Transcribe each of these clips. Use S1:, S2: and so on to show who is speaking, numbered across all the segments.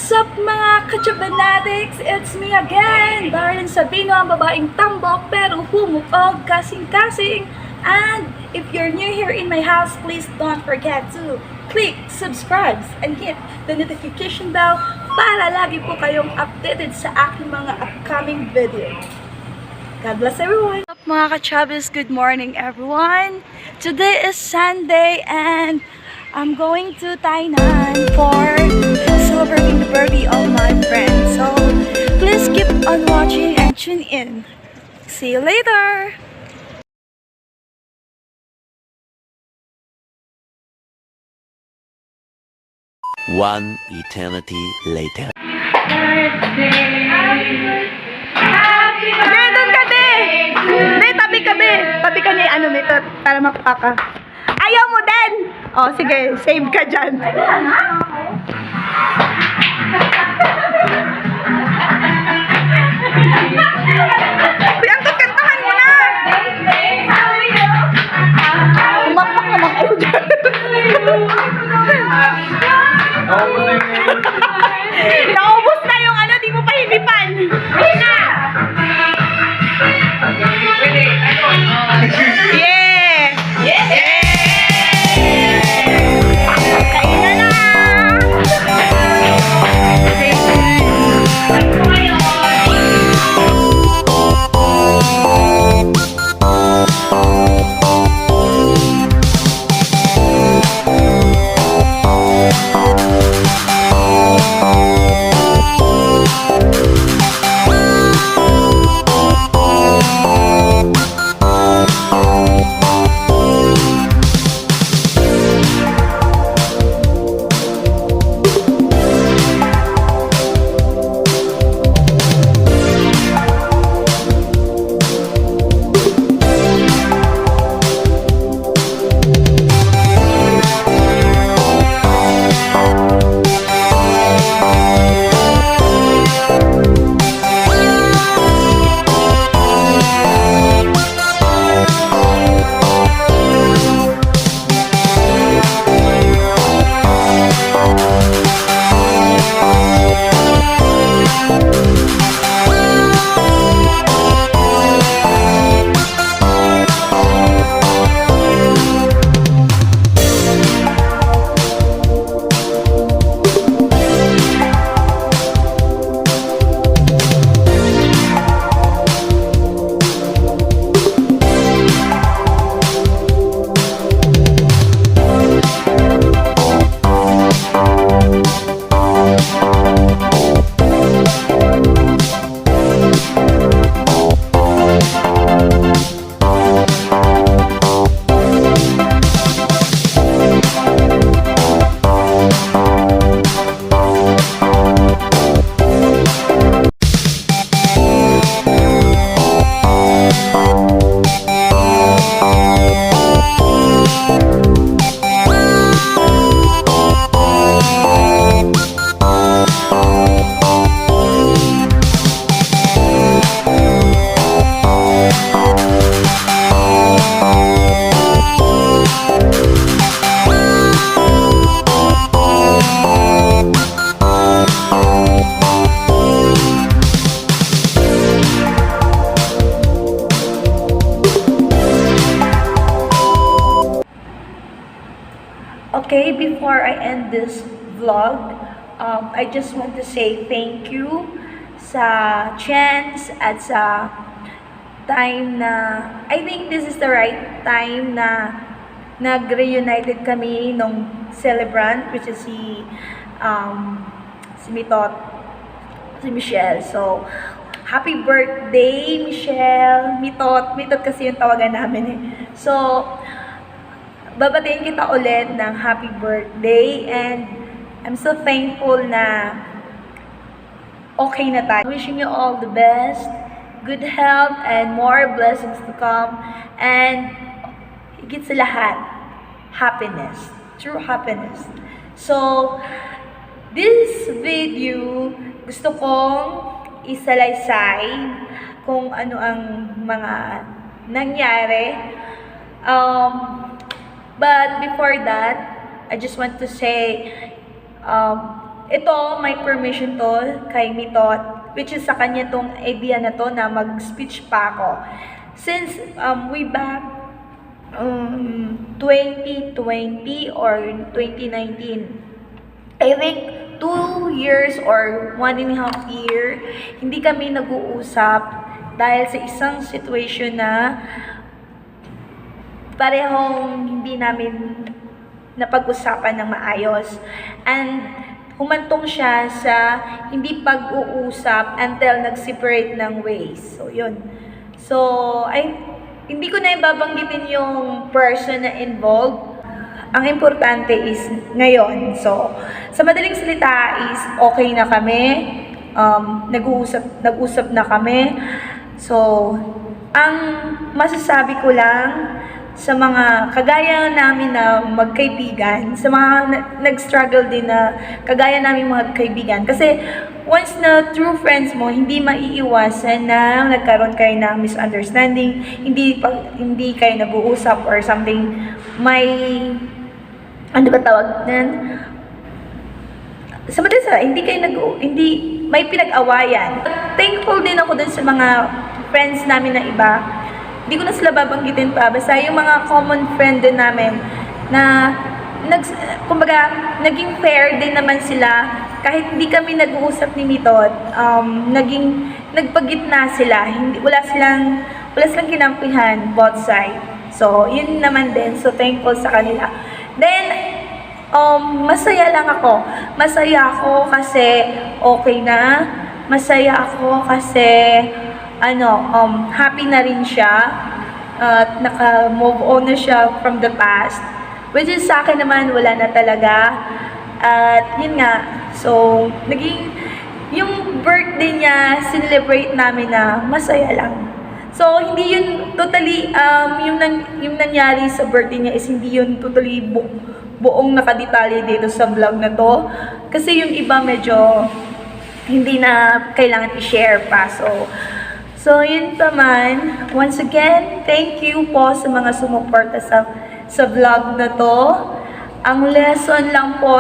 S1: What's up mga kachabanatics? It's me again, Darlene Sabino, ang babaeng tambok pero humupog kasing-kasing. And if you're new here in my house, please don't forget to click subscribe and hit the notification bell para lagi po kayong updated sa aking mga upcoming video. God bless everyone! What's up mga kachabis? Good morning everyone! Today is Sunday and I'm going to Tainan for celebrating the birthday of my friend. So, please keep on watching and tune in. See you later!
S2: One eternity later.
S1: Doon ka, be! Be, tabi ka, be! Tabi ka ni ano, Mito, para makapaka. Ayaw mo din! Oh, sige, save ka dyan. Bianca, kantahan mo na! Umakpak naman kayo dyan. Naubos na yung ano, di mo pa hinipan. Yeah! Yeah! Kain na! Okay, before I end this vlog, I just want to say thank you sa chance at sa time na, I think this is the right time na nag-reunited kami nung celebrant, which is si Mitot, si Michelle. So, happy birthday, Michelle! Mitot kasi yung tawagan namin eh. So, babatiin kita ulit ng happy birthday and I'm so thankful na okay na tayo. Wishing you all the best, good health and more blessings to come, and higit sa lahat, happiness, true happiness. So, this video, gusto kong isalaysay kung ano ang mga nangyari. But before that, I just want to say ito, may permission to kay Mitot, which is sa kanya tong idea na to na mag-speech pa ako. Since way back 2020 or 2019, I think 2 years or 1.5 year, hindi kami nag-uusap dahil sa isang situation na parehong hindi namin napag-usapan ng maayos. And humantong siya sa hindi pag-uusap until nag-separate ng ways. So, yun. So, hindi ko na ibabanggitin yung person na involved. Ang importante is ngayon. So, sa madaling salita is okay na kami. Nag-usap na kami. So, ang masasabi ko lang sa mga kagaya namin na magkaibigan, sa mga nag-struggle din na kagaya namin magkaibigan. Kasi once na true friends mo, hindi maiiwasan na nagkaroon kayo ng misunderstanding, hindi kayo nag-uusap or something, may, ano ba tawag nan? Sa madasa, hindi may pinag-awayan. Thankful din ako dun sa mga friends namin na iba. Hindi ko na sila babanggitin pa. Basta yung mga common friend din namin na kumbaga, naging fair din naman sila. Kahit hindi kami nag-uusap ni Mitot, nagpagitna sila. Wala silang kinampihan, both side. So, yun naman din. So, thankful sa kanila. Then, masaya lang ako. Masaya ako kasi okay na. Masaya ako kasi happy na rin siya at naka-move on na siya from the past, which is sa akin naman wala na talaga. At yun nga, so naging yung birthday niya, celebrate namin na masaya lang. So hindi yun totally yung nangyari sa birthday niya is hindi yun totally buong nakadetalye dito sa vlog na to, kasi yung iba medyo hindi na kailangan i-share pa. So, yun naman. Once again, thank you po sa mga sumuporta sa vlog na to. Ang lesson lang po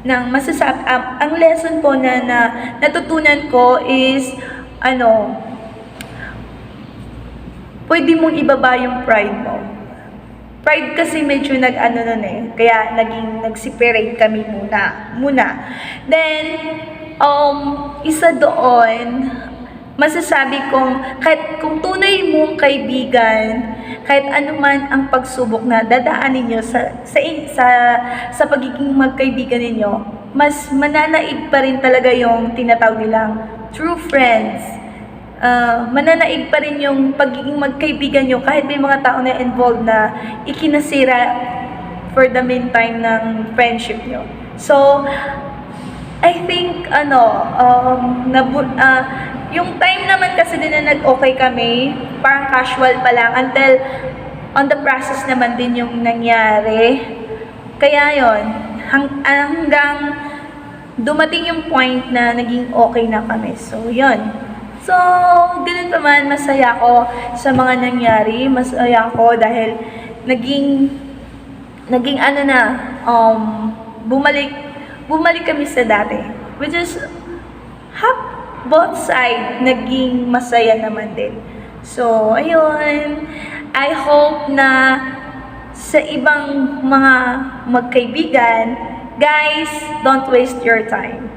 S1: ang lesson po na natutunan ko is, pwede mong ibaba yung pride mo. Pride kasi medyo kaya nag-separate kami muna. Then, isa doon, masasabi kong kahit kung tunay mong kaibigan, kahit anuman ang pagsubok na dadaanin nyo sa pagiging magkaibigan ninyo, mas mananaig pa rin talaga yung tinatawag nilang true friends. Mananaig pa rin yung pagiging magkaibigan nyo kahit may mga tao na involved na ikinasira for the meantime ng friendship nyo. So, I think, yung time naman kasi din na nag-okay kami, parang casual pa lang, until on the process naman din yung nangyari. Kaya yon, hanggang dumating yung point na naging okay na kami. So, yon. So, ganun naman, masaya ako sa mga nangyari. Masaya ako dahil naging bumalik kami sa dati. Which is, both side naging masaya naman din. So, ayun. I hope na sa ibang mga magkaibigan, guys, don't waste your time.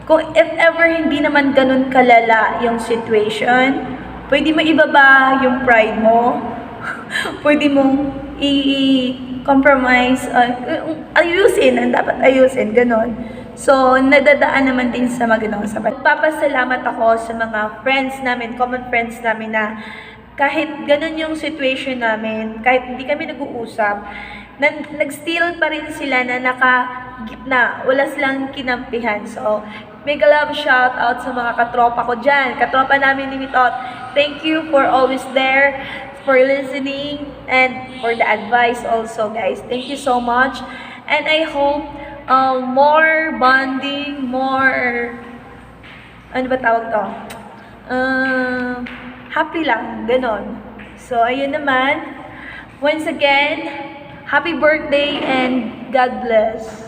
S1: Kung if ever hindi naman ganun kalala yung situation, pwede mo ibaba yung pride mo. Pwede mong i-compromise, ayusin, ang dapat ayusin, ganun. So, nadadaan naman din sa magandang sabat. Papasalamat ako sa mga friends namin, common friends namin na kahit ganun yung situation namin, kahit hindi kami nag-uusap, nag-still pa rin sila na nakagitna, wala silang kinampihan. So, mega love shout out sa mga katropa ko dyan, katropa namin ni Mitot. Thank you for always there, for listening, and for the advice also, guys. Thank you so much. And I hope more bonding, more, ano ba tawag to? Happy lang, ganon. So, ayun naman. Once again, happy birthday and God bless.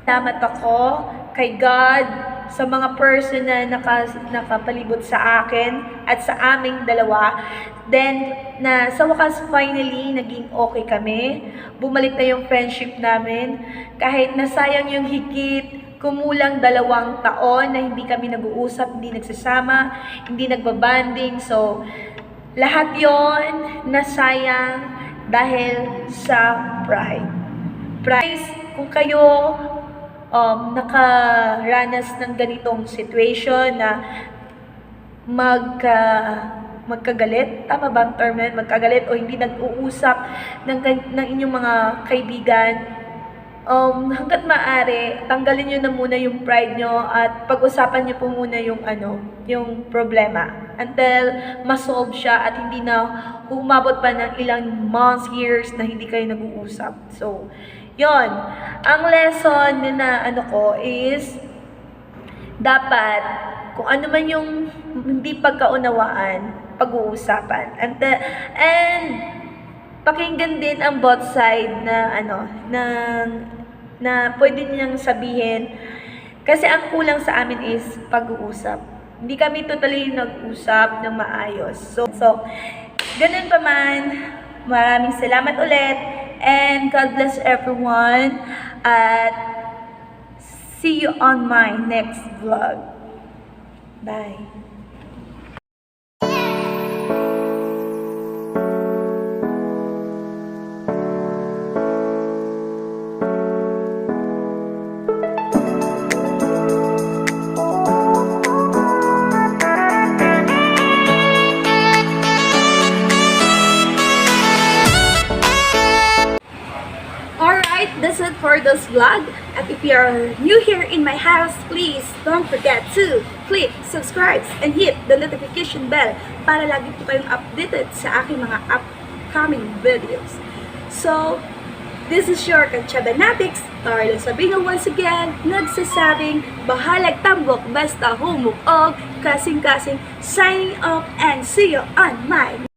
S1: Salamat ako kay God sa mga person na nakapalibot sa akin at sa aming dalawa. Then, na sa wakas finally, naging okay kami. Bumalik na yung friendship namin. Kahit nasayang yung higit, kumulang 2 taon na hindi kami nag-uusap, hindi nagsasama, hindi nagbabanding. So, lahat yon nasayang dahil sa pride. Pride, kung kayo nakaranas ng ganitong situation na magkagalit, tama ba ang term na yun? Magkagalit o hindi nag-uusap ng inyong mga kaibigan, hanggat maaari, tanggalin nyo na muna yung pride nyo at pag-usapan nyo po muna yung yung problema until ma-solve siya at hindi na umabot pa ng ilang months, years na hindi kayo nag-uusap. So, yon. Ang lesson na ko is dapat kung ano man yung hindi pagkaunawaan, pag-uusapan. And pakinggan din ang both side na na pwede niyang sabihin, kasi ang kulang sa amin is pag-uusap. Hindi kami totally nag-usap ng maayos. So ganun pa man, maraming salamat ulit and God bless everyone at see you on my next vlog. Bye. Alright, that's it for this vlog. And if you are new here in my house, please don't forget to click subscribe and hit the notification bell para lagi po kayong updated sa aking mga upcoming videos. So, this is your Kachabanatics, Tarlo Sabino once again, nagsasabing bahalag tambok basta humog og kasing-kasing, signing off and see you on my